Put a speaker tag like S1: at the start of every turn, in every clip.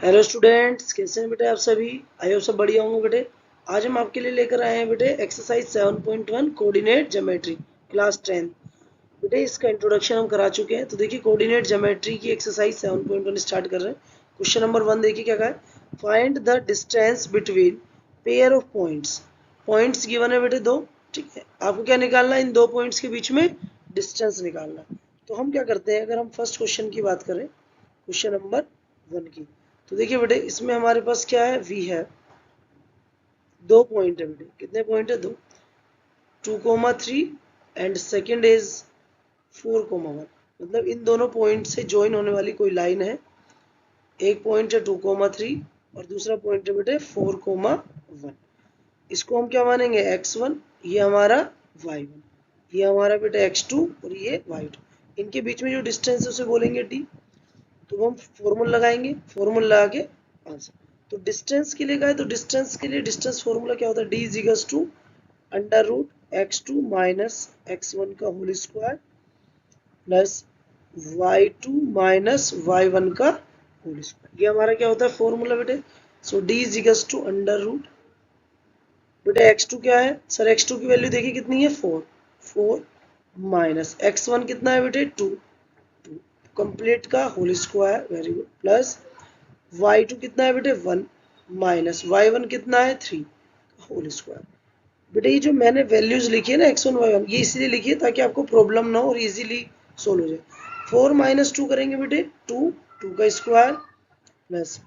S1: Hello students, कैसे हैं बेटे आप सभी। आई होप सब बढ़िया होंगे बेटे। आज हम आपके लिए लेकर आए हैं बेटे एक्सरसाइज 7.1 कोऑर्डिनेट ज्योमेट्री क्लास 10। बेटे इसका इंट्रोडक्शन हम करा चुके हैं। तो देखिए कोऑर्डिनेट ज्योमेट्री की एक्सरसाइज 7.1 स्टार्ट कर रहे हैं। क्वेश्चन नंबर 1 देखिए क्या कहा है। Find the distance between pair of points. Points given है बेटे दो, ठीक है। आपको क्या निकालना है, इन दो पॉइंट्स के बीच में डिस्टेंस निकालना है। तो हम क्या करते हैं, अगर हम फर्स्ट क्वेश्चन की बात करें, क्वेश्चन नंबर 1 की, तो देखिए बेटे इसमें हमारे पास क्या है, वी है, दो पॉइंट है बेटे। कितने पॉइंट है, दो, 2,3 एंड सेकंड इज 4,1। मतलब इन दोनों पॉइंट से ज्वाइन होने वाली कोई लाइन है। एक पॉइंट है 2,3 और दूसरा पॉइंट है बेटे 4,1। इसको हम क्या मानेंगे, x1, ये हमारा y1, ये हमारा बेटे x2 और ये y2। इनके बीच में जो डिस्टेंस है उसे बोलेंगे d। तो हम फॉर्मूला लगाएंगे, फॉर्मूला लगा के आंसर। तो डिस्टेंस के लिए क्या है, तो डिस्टेंस के लिए डिस्टेंस फॉर्मूला क्या होता है, D is equals to under root x2 minus x1 का whole square plus y2 minus y1 का होल स्क्वायर। ये हमारा क्या होता है फॉर्मूला बेटे। So D is equals to under root, बेटे x2 क्या है सर, x2 की वैल्यू देखिए कितनी है, 4, 4 माइनस x1 कितना है बेटे, 2, 2 कंप्लीट का whole square, very good, plus y2 कितना है बेटे, 1 माइनस y1 कितना है, 3 होल स्क्वायर। बेटे ये जो मैंने वैल्यूज लिखी है ना x1 y1, ये इसलिए लिखी है ताकि आपको प्रॉब्लम ना हो और इजीली सोल्व हो जाए। 4 माइनस 2 करेंगे बेटे 2, 2 का स्क्वायर प्लस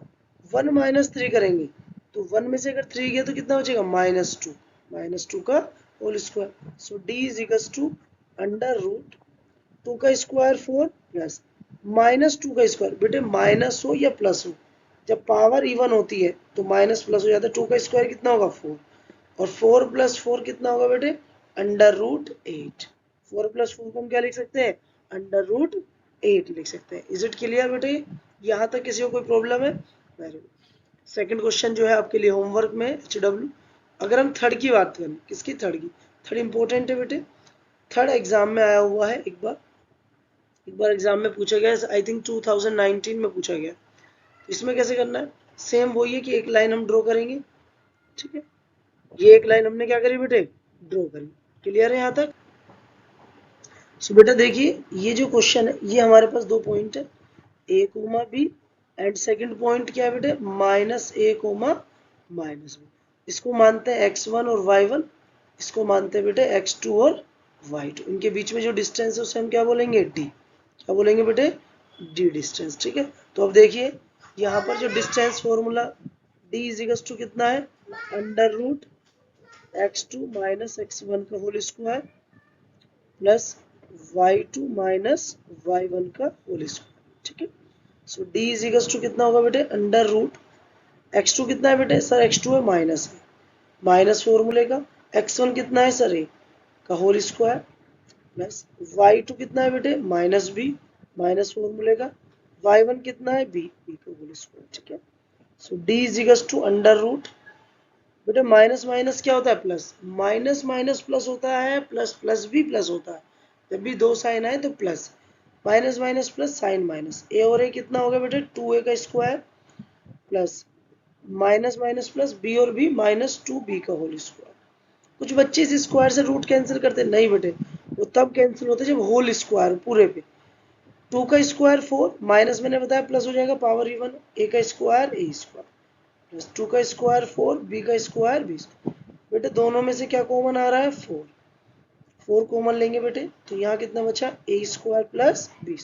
S1: 1 माइनस 3 करेंगे, तो 1 में से अगर 3 गया तो कितना बचेगा, -2, -2 का whole square. So d is equals to under root 2 का स्क्वायर 4 प्लस -2 का स्क्वायर। बेटे माइनस हो या प्लस हो, जब पावर इवन होती है तो माइनस प्लस हो जाता है। 2 का स्क्वायर कितना होगा, 4, और 4 प्लस 4 कितना होगा बेटे, अंडर रूट 8। 4 प्लस 4 को हम क्या लिख सकते हैं, अंडर रूट 8 लिख सकते हैं। इज इट क्लियर बेटे, यहाँ तक किसी को कोई प्रॉब्लम है। Very good. सेकंड क्वेश्चन जो है आपके लिए होमवर्क में HW। अगर हम थर्ड की बात करें, किसकी, थर्ड की, थर्ड इंपॉर्टेंट है बेटे। थर्ड एग्जाम में आया हुआ है, एक बार एग्जाम में पूछा गया, आई थिंक 2019 में पूछा गया। इसमें कैसे करना है, सेम वही है कि एक लाइन हम ड्रॉ करेंगे, ठीक है। ये एक लाइन हमने क्या करी बेटे, ड्रॉ करी। क्लियर है यहाँ तक। सो बेटा देखिए ये जो क्वेश्चन है, ये हमारे पास दो पॉइंट है, a comma b, and second point क्या है बेटे, -a कोमा -b। इसको मानते हैं x1 और y1, इसको मानते हैं बेटे x2 और y2। इनके बीच में जो डिस्टेंस है उसे हम क्या बोलेंगे, d। क्या बोलेंगे बेटे, d डिस्टेंस, ठीक है। तो अब देखिए यहाँ पर जो distance formula, d is equal to कितना है, under root x2 minus x1 का whole square plus y2 minus y1 का होल स्क्वायर, ठीक है। So d is equal to कितना होगा बेटे, अंडर रूट x2 कितना है बेटे, सर x2 है, माइनस है, माइनस फॉर्मूले का, x1 कितना है सर, a का होल स्क्वायर प्लस y2 कितना है बेटे, माइनस b, माइनस फॉर्मूले का, y1 कितना है, b, b का होल स्क्वायर, ठीक है। So d is equal to under root, बेटे माइनस माइनस क्या होता है, प्लस, माइनस माइनस प्लस होता है, प्लस प्लस भी प्लस होता है। जब भी दो साइन आए तो plus, minus minus plus sign minus, a और ए कितना होगा बेटे, 2a का square plus minus minus plus B और बी -2b का होल स्क्वायर। कुछ बच्चे इस स्क्वायर से रूट कैंसिल करते, नहीं बेटे वो तब कैंसिल होते जब होल स्क्वायर पूरे पे। 2 का स्क्वायर 4, माइनस मैंने बताया प्लस हो जाएगा, पावर इवन, a का स्क्वायर a स्क्वायर प्लस 2 का स्क्वायर 4, b का स्क्वायर b। बेटे दोनों में से क्या कॉमन आ रहा है, 4, 4 कॉमन लेंगे बेटे, तो यहाँ कितना बचा, a स्क्वायर प्लस b।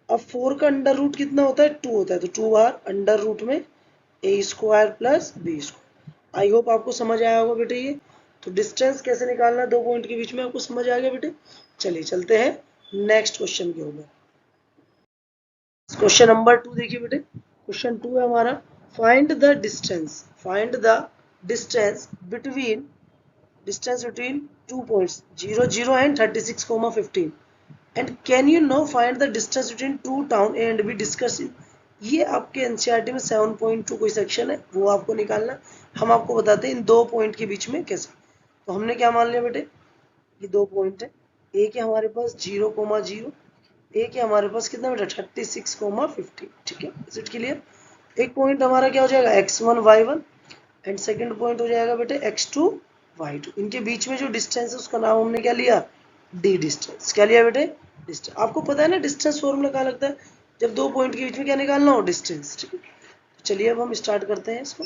S1: अब 4 का अंडर रूट कितना होता है, 2 होता है, तो 2 बार अंडर रूट में a square plus b square. I hope आपको समझ आया होगा बेटे ये। तो डिस्टेंस कैसे निकालना दो पॉइंट के बीच में, आपको समझ आ गया बेटे। चलिए चलते हैं नेक्स्ट क्वेश्चन के ऊपर। क्वेश्चन नंबर 2 देखिए बेटे, क्वेश्चन 2 है हमारा, find the distance, find the distance between, distance between 2 points 0 0 and 36 15, and can you now find the distance between two town A and B discuss it। ये आपके NCERT में 7.2 कोई सेक्शन है, वो आपको निकालना। हम आपको बताते हैं इन दो पॉइंट के बीच में कैसे। तो हमने क्या मान लिया बेटे, ये दो पॉइंट है, एक है हमारे पास 0,0, एक है हमारे पास कितना बेटा 36,15, ठीक है। Is it clear. एक पॉइंट हमारा क्या हो जाएगा x1 y1 and second point हो जाएगा बेटे x2 y2। इनके बीच में जो डिस्टेंस है उसका नाम हमने क्या लिया, d डिस्टेंस। क्या लिया बेटे, डिस्टेंस। आपको पता है ना डिस्टेंस फॉर्मूला क्या लगता है, जब दो पॉइंट के बीच में क्या निकालना हो, डिस्टेंस। ठीक है, चलिए अब हम स्टार्ट करते हैं इसको।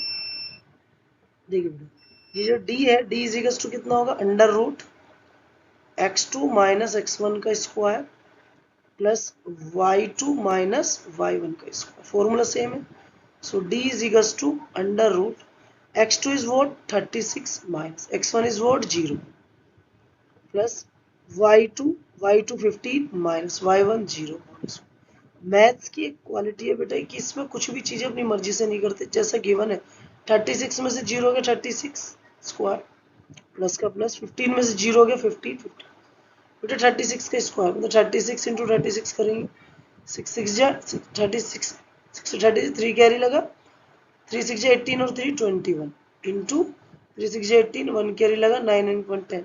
S1: देखिए बेटे, ये जो d है, d इज इक्वल टू कितना होगा, under root x2 minus x1 का square plus y2 minus y1 का स्क्वायर। फॉर्मूला सेम है। So d is equals to under root x2 is what 36 minus x1 is what 0 plus y2 15 minus y1 0। Maths की एक quality है बेटा कि इसमें कुछ भी चीजें अपनी मर्जी से नहीं करते। जैसा गिवन है 36 में से 0 हो गया 36 स्क्वायर प्लस का प्लस 15 में से 0 हो गया 15 बेटा 36 का स्क्वायर मतलब 36 इंटू 36 करेंगे 6 जा 36 33 कैरी लगा 3 6 18 और 3 21 इंटू 3 6 18 1 कैरी लगा 9 9 10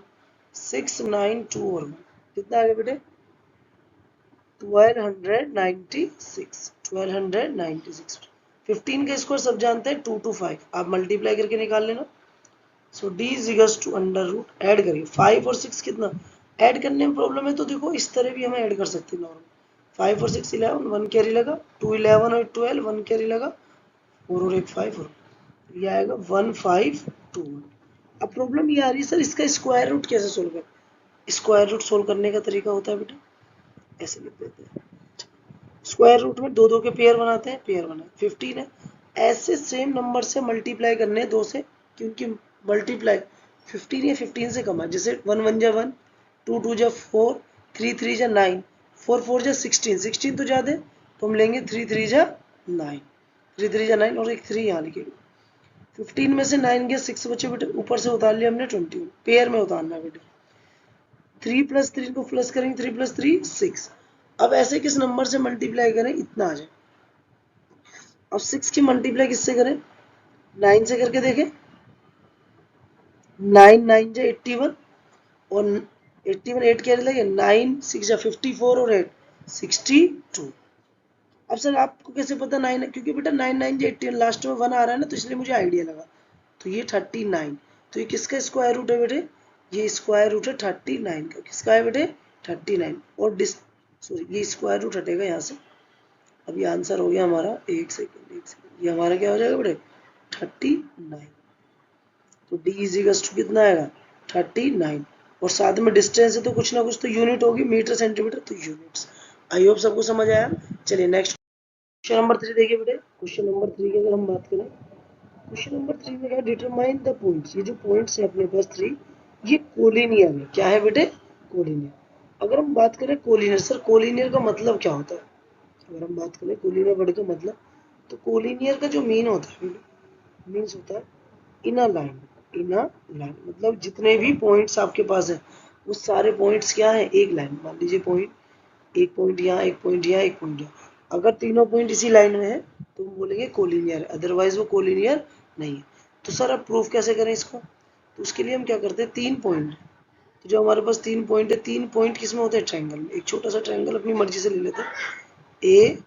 S1: 6 9 2 और 1 कितना आ गया बेटे 1296 15 का स्क्वायर सब जानते हैं 2 to 5 आप मल्टीप्लाई करके निकाल लेना। So D is equals to under root add करिए 5 और 6 कितना ऐड करने में प्रॉब्लम है तो देखो इस तरह भी हमें ऐड कर सकते हैं नॉर्मल 5 और 6 11 1 कैरी लगा 2 11 और 12 1 कैरी लगा 4 और 1 5 और ये आएगा 1521। अब प्रॉब्लम ये आ रही है सर इसका स्क्वायर रूट कैसे सोल्व करें। स्क्वायर रूट सोल्व करने का तरीका होता है बेटा ऐसे लिख देते हैं स्क्वायर रूट में दो दो के पेयर बनाते हैं पेयर बनाए 15 है ऐसे सेम नंबर से मल्टीप्लाई करने दो से क्योंकि मल्टीप्लाई 15 या 15 से कम है जैसे 1 1 जा 1 2 2 जा 4 3 3 जा 9 4 4 जा 16 16 तो ज्यादा तो हम लेंगे 3 3 जा 9 3 3 जा 9 और एक 3 यहाँ लिखेंगे 15 में से 9 गया 6 बचे बेटे ऊपर से उतार लिया हमने 21 पेयर में उतारना है बेटे 3 प्लस 3 को प्लस करेंगे 3 प्लस 3 6। अब ऐसे किस नंबर से मल्टीप्लाई करें इतना आ जाए। अब 6 की मल्टीप्लाई किससे करें 9 से करके देखें 9 9 जा 81 और 81 8 कैरी लगे 9 6 जा 54 और 8 62। अब सर आपको कैसे पता 9 है क्योंकि बेटा 9 9 जा 81 लास्ट में 1 आ रहा है ना तो इसलिए मुझे आइडिया लगा तो ये 39 तो ये किसका स्क्वायर रूट है बेटे ये स्क्वायर रूट है 39 का किसका है बेटे 39 और सॉरी ये स्क्वायर रूट हटेगा यहाँ से। अब ये आंसर हो गया हमारा एक सेकेंड ये हमारा क्या हो जाएगा बेटे 39 तो d इज इक्वल टू कितना आएगा 39 और साथ में डिस्टेंस है तो कुछ ना कुछ तो यूनिट होगी मीटर सेंटीमीटर तो यूनिट्स। आई होप सबको समझ आया। चलिए नेक्स्ट क्वेश्चन नंबर 3 देखिए बेटे क्वेश्चन नंबर 3 की अगर हम बात करें क्वेश्चन नंबर 3 में क्या डिटरमाइन द पॉइंट्स ये जो पॉइंट्स है अपने पास 3 ये कोलिनियर है। क्या है बेटे कोलिनियर। अगर हम बात करें कोलिनियर सर कोलिनियर का मतलब क्या होता है अगर हम बात करें कोलिनियर वर्ड का मतलब तो कोलिनियर का जो मीन होता है मीन्स होता है इनर लाइन मतलब जितने भी पॉइंट्स आपके पास है वो सारे पॉइंट्स क्या है एक लाइन मान लीजिए पॉइंट एक पॉइंट यहाँ एक पॉइंट यहाँ एक पॉइंट यहाँ अगर तीनों पॉइंट इसी लाइन में है तो हम बोलेंगे कोलिनियर अदरवाइज वो कोलिनियर नहीं है। तो सर अब प्रूफ कैसे करें इसको तो उसके लिए हम क्या करते हैं 3 पॉइंट तो जो हमारे पास 3 पॉइंट है 3 पॉइंट किसमें होते हैं ट्रायंगल में। एक छोटा सा ट्रायंगल अपनी मर्जी से ले लेते हैं ए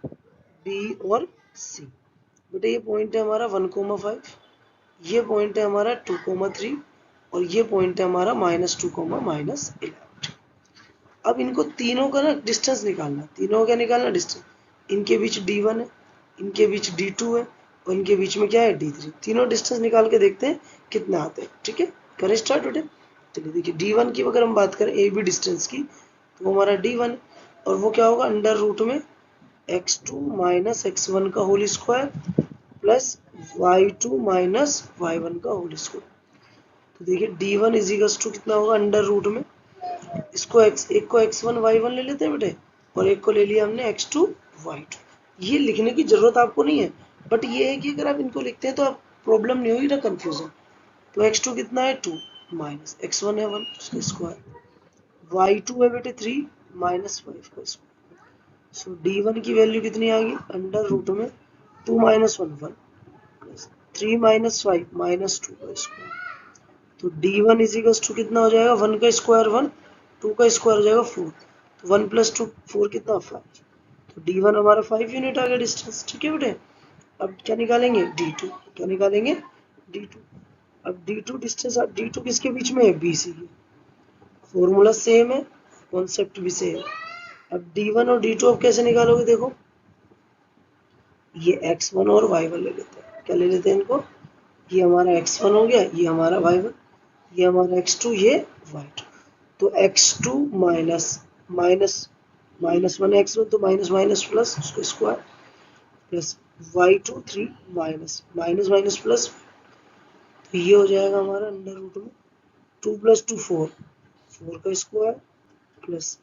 S1: बी और सी बेटे ये पॉइंट है हमारा 1,5 ये पॉइंट है हमारा 2,3 और ये पॉइंट है हमारा -2, -11। अब इनको तीनों का ना डिस्टेंस निकालना तीनों का क्या निकालना डिस्टेंस इनके बीच d1 है इनके बीच d2 है और इनके बीच में क्या है d3 तीनों डिस्टेंस निकाल के देखते हैं कितना आते हैं। ठीक है करें स्टार्ट बेटे। चलिए देखिए d1 की अगर हम बात करें ए बी डिस्टेंस की तो हमारा d1 और वो क्या होगा अंडर रूट में x2 माइनस x1 का whole square plus y2 minus y1 का होल स्क्वायर। तो देखिए d1 इज इक्वल टू कितना होगा अंडर रूट में इसको एक को x1 y1 ले लेते हैं बेटे और एक को ले लिया हमने x2 y2। ये लिखने की जरूरत आपको नहीं है बट ये है कि अगर आप इनको लिखते हैं तो आप प्रॉब्लम नहीं होगी ना कंफ्यूजन। तो x2 कितना है 2 माइनस x1 है 1 उसका स्क्वायर y2 है बेटे 3 माइनस 5 का स्क्वायर। सो d1 की वैल्यू कितनी आ गई अंडर रूट में 2 माइनस 1 1 प्लस 3 माइनस 5 माइनस 2 का स्क्वायर। तो d1 इज इक्वल टू कितना हो जाएगा 1 का स्क्वायर 1 2 का स्क्वायर हो जाएगा 4 तो 1 प्लस 2 4 कितना 5 तो d1 हमारा 5 यूनिट आ गया डिस्टेंस। ठीक है बेटे। अब क्या निकालेंगे D2, क्या निकालेंगे D2। अब D2 डिस्टेंस, अब D2 किसके बीच में है, BC के। फॉर्मूला सेम है, कॉन्सेप्ट भी सेम है। अब D1 और D2 अब कैसे निकालोगे, देखो ये x1 और y1 ले लेते हैं। क्या ले लेते हैं इनको, ये हमारा x1 हो गया, ये हमारा y1, ये हमारा x2, ये y2। तो x2 minus minus minus 1 x1, तो माइनस माइनस प्लस उसको square, plus y2 3 minus minus minus plus, तो ये हो जाएगा हमारा अंडर रूट में 2 प्लस 2 4, 4 का स्क्वायर, प्लस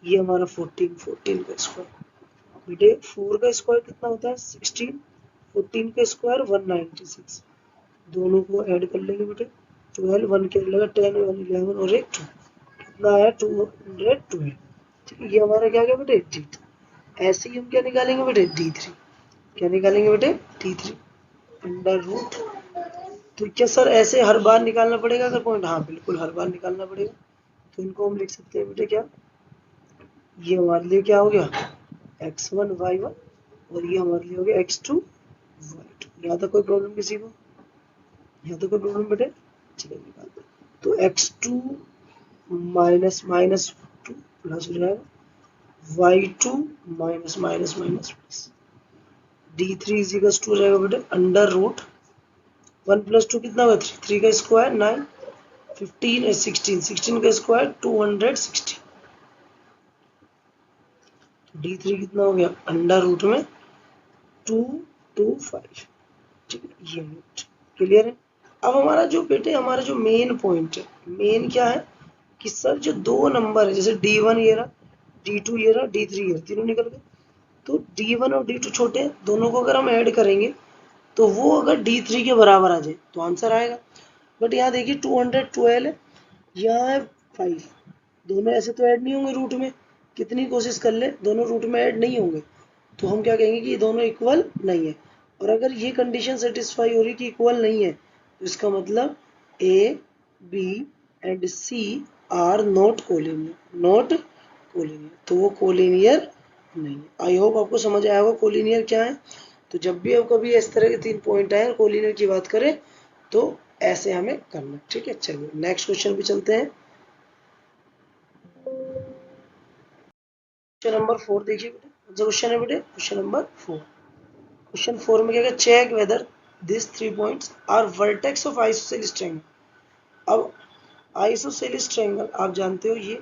S1: ये हमारा 14, 14 का स्क्वायर। बेटे 4 का स्क्वायर कितना होता है 16, 14 का स्क्वायर 196, दोनों को ऐड कर लेंगे बेटे, 12 1 के लगा 10 1 11 और एक 2, कितना आया 212। ठीक है, ये हमारा क्या गया बेटे D2। ऐसे ही हम क्या निकालेंगे बेटे D3, क्या निकालेंगे बेटे D3 अंडर रूट। तो क्या सर ऐसे हर बार निकालना पड़ेगा अगर पॉइंट, हाँ बिल्कुल हर बार निकालना पड़ेगा। तो इनको हम लिख सकते हैं बेटे क्या, ये हमारे लिए क्या हो गया x1 y1, और ये हमारे लिए हो गया x2 y2। यहाँ तक कोई प्रॉब्लम किसी को, यहाँ तक कोई प्रॉब्लम बेटे, चलिए निकालते हैं। तो x2 माइनस माइनस 2 प्लस हो जाएगा y2 minus minus minus plus, D3 is equal to हो जाएगा बेटे अंडर रूट 1 प्लस 2 कितना होगा 3, 3 का स्क्वायर 9, 15 है 16, 16 का स्क्वायर 260। D3 कितना हो गया अंडर रूट में 225। ठीक है, ये क्लियर है। अब हमारा जो बेटे हमारा जो मेन पॉइंट है, मेन क्या है कि सर जो दो नंबर है, जैसे D1 ये रहा, D2 ये रहा, D3 ये रहा, तीनों निकल गए। तो D1 और D2 छोटे हैं, दोनों को अगर हम ऐड करेंगे तो वो अगर D3 के बराबर आ जाए तो आंसर आएगा। बट यहाँ देखिए 212 है, यहाँ है 5, दोनों ऐसे तो ऐड नहीं होंगे रूट में, कितनी कोशिश कर ले दोनों रूट में ऐड नहीं होंगे। तो हम क्या कहेंगे कि ये दोनों इक्वल नहीं है। और अगर ये कंडीशन सेटिस्फाई हो रही कि इक्वल नहीं है, तो इसका मतलब A B and C are not collinear, not collinear, तो वो कोलिनियर नहीं है। आई होप आपको समझ आया होगा कोलिनियर क्या है। तो जब भी आप कभी इस तरह के 3 पॉइंट आए और कोलिनियर की बात करें तो ऐसे हमें करना। ठीक है, चलिए नेक्स्ट क्वेश्चन पे चलते हैं। क्वेश्चन नंबर 4 देखिए बेटे, जो क्वेश्चन है बेटे क्वेश्चन नंबर 4। क्वेश्चन 4 में क्या है, check whether this 3 points are vertex of isosceles triangle. अब आइसोसेलेस ट्रायंगल आप जानते हो, ये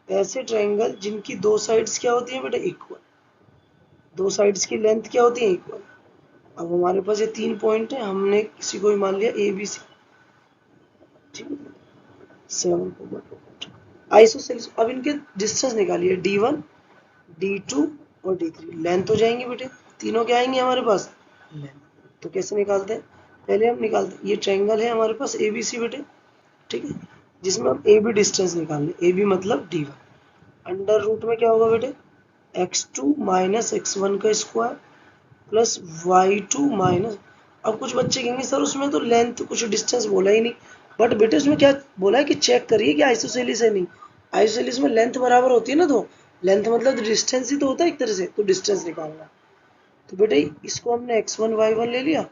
S1: ऐसे ट्रायंगल जिनकी दो साइड्स क्या होती है बेटे इक्वल, दो साइड्स की लेंथ क्या होती है इक्वल। अब हमारे पास ये 3 पॉइंट है, हमने किसी को भी मान लिया ए बी सी, ठीक है 7 आइसोसेलेस। अब इनके डिस्टेंस निकालिए D1 D2 और D3, लेंथ हो जाएंगे बेटे, तीनों क्या आएंगे हमारे पास लेंथ। तो कैसे निकालते हैं, पहले हम निकालते हैं, ये ट्रायंगल है हमारे पास ABC बेटे, ठीक है, जिसमें हम AB डिस्टेंस निकाल लें, AB मतलब D1 अंडर रूट में क्या होगा बेटे x2 माइनस x1 का स्क्वायर प्लस y2 माइनस। अब कुछ बच्चे कहेंगे सर उसमें तो लेंथ कुछ डिस्टेंस बोला ही नहीं, बट बेटे उसमें क्या बोला है कि चेक करिए कि आइसोसेलिस है नहीं, आइसोसेलिस में लेंथ बराबर होती है ना, तो लेंथ मतलब डिस्टेंस ही तो होता है एक तरह से, तो डिस्टेंस निकालना। तो बेटे इसको हमने x1 y1 ले लिया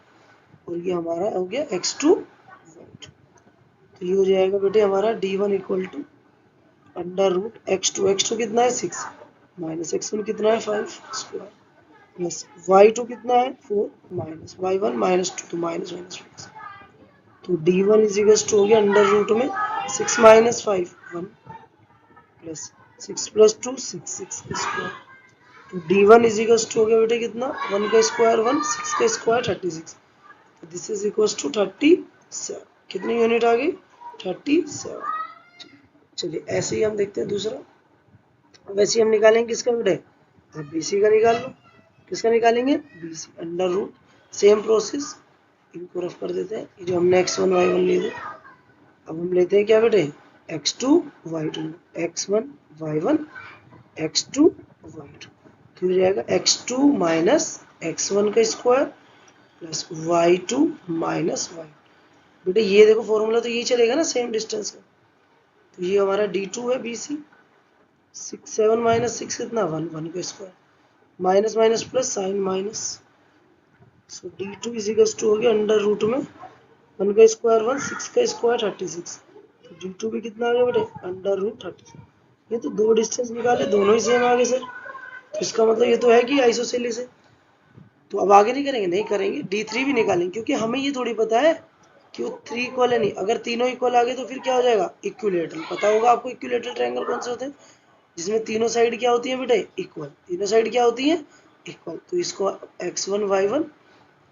S1: और ये हमारा हो गया x2 y2। तो ये हो जाएगा बेटे हमारा D1 equal to under root x2 कितना है 6 माइनस x1 कितना है 5 स्क्वायर प्लस y2 कितना है 4 माइनस y1 माइनस 2, तो माइनस माइनस प्लस। तो D1 इज इक्वल टू हो गया अंडर रूट में 6 माइनस 5 1 प्लस 6 प्लस 2 6 6 का स्क्वायर। तो D1 इज इक्वल टू हो गया बेटे कितना 1 का स्क्वायर 1 6 का square 36। This is equal to 37, कितनी यूनिट आ गई 37। चलिए ऐसे ही हम देखते हैं दूसरा, वैसे ही हम निकालेंगे किसका बेटे, अब BC का निकाल लो, किसका निकालेंगे BC under root, same process, इनको रफ कर देते हैं, ये जो हमने x1 y1 लिए थे, अब हम लेते हैं क्या बेटे x2 y2, x1 y1 x2 y2, तो हो जाएगा x2 माइनस x1 का square plus y2 minus y। बेटे ये देखो फॉर्मूला तो यही चलेगा ना सेम डिस्टेंस का। तो ये हमारा D2 है BC, 6 7 माइनस 6 कितना 1 1 का square, minus minus plus sign minus so d2 is equals to हो गया अंडर रूट में 1 का स्क्वायर 1, 6 का स्क्वायर 36। तो d2 भी कितना आ गया बेटे अंडर रूट 36। ये तो दो डिस्टेंस निकाले, दोनों ही सेम आ गए सर। तो इसका मतलब ये तो है कि आइसोसेलिस है। तो अब आगे नहीं करेंगे, नहीं करेंगे, d3 भी निकालेंगे, क्योंकि हमें ये थोड़ी पता है कि वो 3 इक्वल है नहीं। अगर तीनों इक्वल आ गए तो फिर क्या हो जाएगा इक्विलेटरल। पता होगा आपको इक्विलेटरल ट्रायंगल कौन से होते हैं, जिसमें तीनों साइड क्या होती है बेटे इक्वल। तीनों साइड क्या होती है इक्वल। तो इसको x1 y1,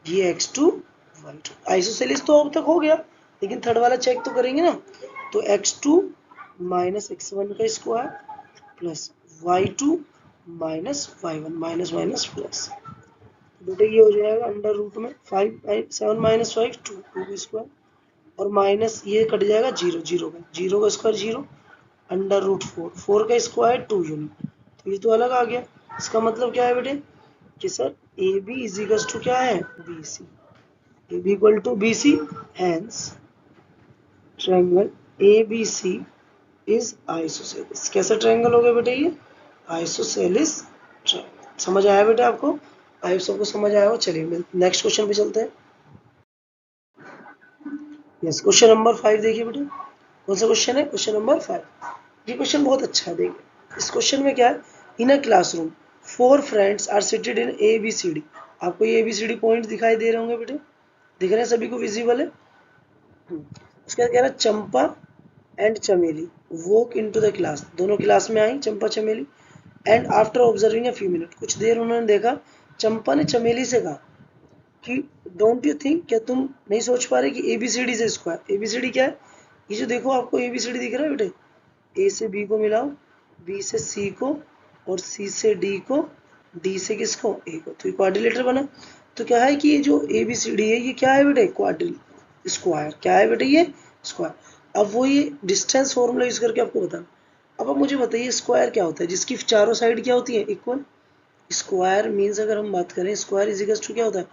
S1: ये x2 y2। आइसोसेलिस तो अब तक हो गया, लेकिन थर्ड वाला चेक तो करेंगे ना। तो x2 माइनस x1 का square plus y2 minus y1, minus minus plus. बेटे ये हो जाएगा अंडर रूट में 7 माइनस 5 2 का स्क्वायर, और माइनस ये कट जाएगा जीरो, जीरो का स्क्वायर जीरो, अंडर रूट 4 का स्क्वायर 2 यूनिट। तो ये तो अलग आ गया। इसका मतलब क्या है बेटे कि sir A B is equal to क्या है B C, A B equal to B C, hence triangle A B C is isosceles. कैसा ट्रायंगल हो गया बेटे ये आइसोसेलिस ट्रायंगल। समझ आया बेटे आपको, आई सबको समझ आया हो। चलिए नेक्स्ट क्वेश्चन पे चलते हैं। यस, क्वेश्चन नंबर 5 देखिए बेटे, कौन सा क्वेश्चन है, क्वेश्चन नंबर 5। ये क्वेश्चन बहुत अच्छा है, देखिए इस क्वेश्चन में क्या है, in a classroom 4 friends are seated in A B C D. आपको ये A B C D point दिखाई दे रहे होंगे बेटे, दिख रहे हैं सभी को, विजिबल है। उसके बाद कह रहा है चंपा एंड चमेली वॉक इनटू द क्लास। दोनों क्लास में आई चंपा चमेली, and after observing a few minute, कुछ देर उन्होंने देखा, चंपा ने चमेली से कहा कि डोंट यू थिंक, क्या तुम नहीं सोच पा रहे कि एबीसीडी से स्क्वायर, एबीसीडी क्या है, ये जो देखो आपको एबीसीडी दिख रहा है बेटे, ए से बी को मिलाओ, बी से सी को, और सी से डी को, डी से किसको ए को, तो ये क्वाड्रिलेटर बना। तो क्या है कि ये जो एबीसीडी है ये क्या है बेटे क्वाड्रिल स्क्वायर, क्या है बेटे ये स्क्वायर। अब वो ये डिस्टेंस फॉर्मूला यूज करके आपको बताना। अब आप मुझे बताइए स्क्वायर क्या होता है, जिसकी चारों साइड क्या होती है इक्वल। स्क्वायर मीन्स अगर हम बात करें स्क्वायर इज इक्वल टू क्या होता है,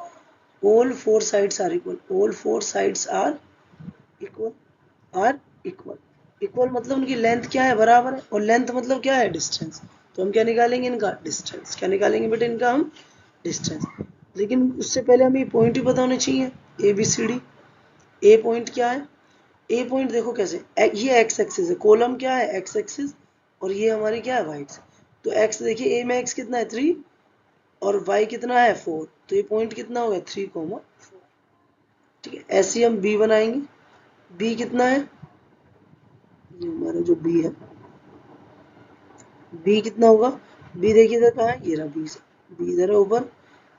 S1: all four sides are equal, all four sides are equal, are equal। Equal मतलब उनकी लेंथ क्या है बराबर है, और लेंथ मतलब क्या है डिस्टेंस। तो हम क्या निकालेंगे इनका डिस्टेंस, क्या निकालेंगे बेटे इनका हम डिस्टेंस। लेकिन उससे पहले हमें ये पॉइंट भी पता होने चाहिए, A B C D. A point क्या है, ए पॉइंट देखो कैसे, ये एक्स एक्सिस है, कॉलम क्या है एक्स एक्सिस, और ये हमारी क्या है वाई एक्सिस। तो एक्स देखिए, ए में एक्स कितना है 3, और वाई कितना है 4, तो ये पॉइंट कितना होगा 3, ठीक है। ऐसे ही हम बी बनाएंगे, बी कितना है, ये हमारा जो बी है, बी कितना होगा, बी देखिए इधर कहाँ है, ये रहा बी से, बी इधर है ऊपर।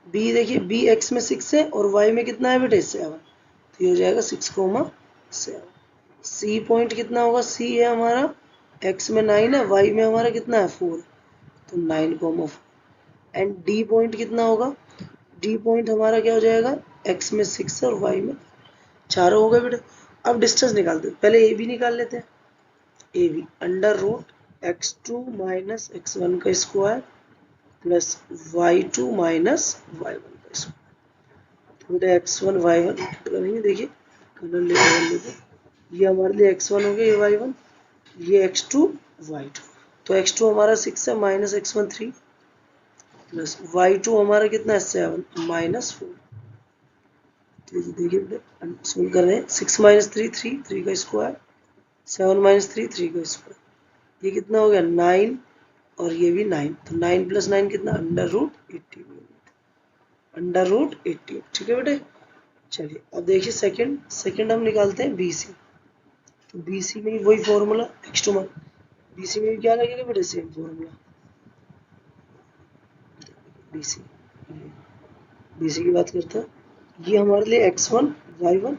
S1: बी देखिए बी एक्स में 6 है और वाई में कितना है बेटे 7, तो ये हो जाएगा 6,7। सी पॉइंट कितना होगा, सी है हमारा एक्स में 9 है, वाई में हमारा कितना है 4, तो 9,4। एंड डी पॉइंट कितना होगा, डी पॉइंट हमारा क्या हो जाएगा, एक्स में 6 है और वाई में, चारों हो गए बेटे। अब डिस्टेंस निकालते, पहले ए बी निकाल लेते हैं। A B under root x2 minus x1 का square plus y2 minus y1 का स्क्वायर। तो बेटा x1 y1 करेंगे, देखिए कलर लेते, ये हमारे लिए x1 हो गया, ये y1, ये x2 y2। तो x2 हमारा 6 है, माइनस x1 3, प्लस y2 हमारा कितना है 7 माइनस 4। देखिए बेटा सोल्व कर रहे हैं, 6 माइनस 3 3, 3 का स्क्वायर, 7 माइनस 3 3 का स्क्वायर, ये कितना हो गया 9, और ये भी 9, तो 9 प्लस 9 कितना अंडर रूट 80, अंडर रूट 80, ठीक है बेटे। चलिए अब देखिए सेकंड हम निकालते हैं बी सी। तो बी सी में भी वही फॉर्मूला x2 में, बी सी में भी क्या लगेगा बेटे same formula. B C, B C की बात करते हैं, ये हमारे लिए x1 y1,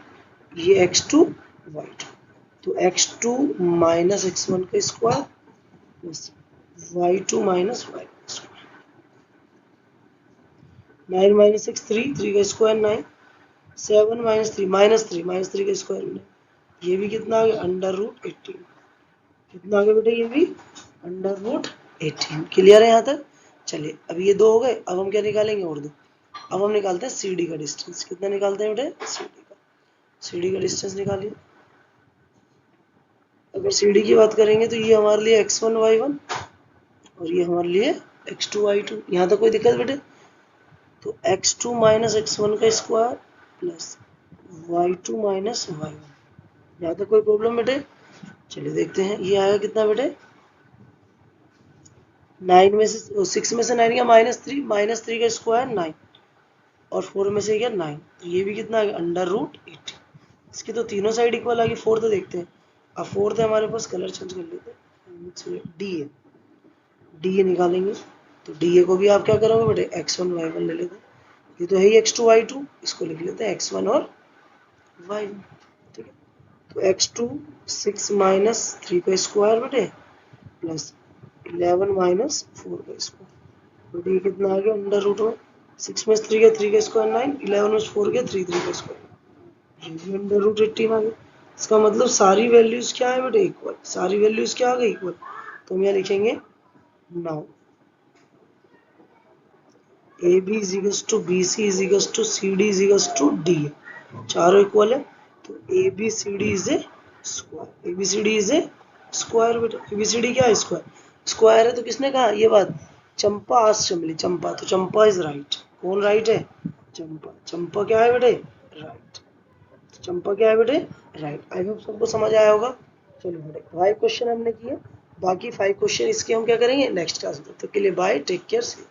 S1: ये x2 y2। तो x2 माइनस x1 का square plus y2 minus y का स्क्वायर, 9 माइनस 6 3, 3 का स्क्वायर 9, 7 माइनस 3 माइनस 3 का स्क्वायर में, ये भी कितना आ गया अंडर रूट 18, कितना आ गया बेटा ये भी अंडर रूट 18। क्लियर है यहाँ तक। चलिए अब ये दो हो गए, अब हम क्या निकालेंगे और दो। अब हम निकालते हैं सी डी का डिस्टेंस, कितना निकालते हैं बेटे सी डी का डिस्टेंस निकालिए। अगर सी डी की बात करेंगे तो ये हमारे लिए x1 y1 और ये हमारे लिए x2 y2। यहाँ तक कोई दिक्कत बेटे, तो x2 माइनस x1 का square plus y2 minus y1। यहाँ तक कोई प्रॉब्लम बेटे? चलिए देखते हैं ये आएगा कितना बेटे। 9 में से 6 में से 9 गया -3 का स्क्वायर 9 और 4 में से गया 9, तो ये भी कितना आ गया √80। इसकी तो तीनों साइड इक्वल आ गई। फोर्थ देखते हैं। अब फोर्थ है हमारे पास, कलर चेंज कर लेते हैं, डी ए निकालेंगे। तो डी ए को भी आप क्या करोगे बेटे x1 y1 ले लेते हैं। ये तो है ही x2 y2, इसको लिख लेते हैं x1 और y1। ठीक है, तो x2 6 माइनस 3 का स्क्वायर बेटे प्लस 11 माइनस 4 का स्क्वायर। बेटे ये कितना आ गया √1। 6 में 3 का 3 का स्क्वायर 9, 11 में 4 का 3 का स्क्वायर, ये भी √18 आ गया। इसका मतलब सारी वैल्यूज क्या है बेटे इक्वल, सारी वैल्यूज क्या आ गई इक्वल। तो हम यहाँ लिखेंगे now A B is equals to B C is equals to C D is equals to D A, चारों इक्वल है। तो A B C D is a square, A B C D is a square बेटा। A B C D क्या है square, square है। तो किसने कहा ये बात, चंपा आज चमली, चंपा। तो चंपा इज राइट। कौन राइट है, चंपा। चंपा क्या है बेटे राइट। चंपा क्या है बेटे राइट। आई होप सबको समझ आया होगा। चलो बेटे 5 क्वेश्चन हमने किए, बाकी 5 क्वेश्चन इसके हम क्या करेंगे नेक्स्ट क्लास में। तो के लिए बाय, टेक केयर, सी।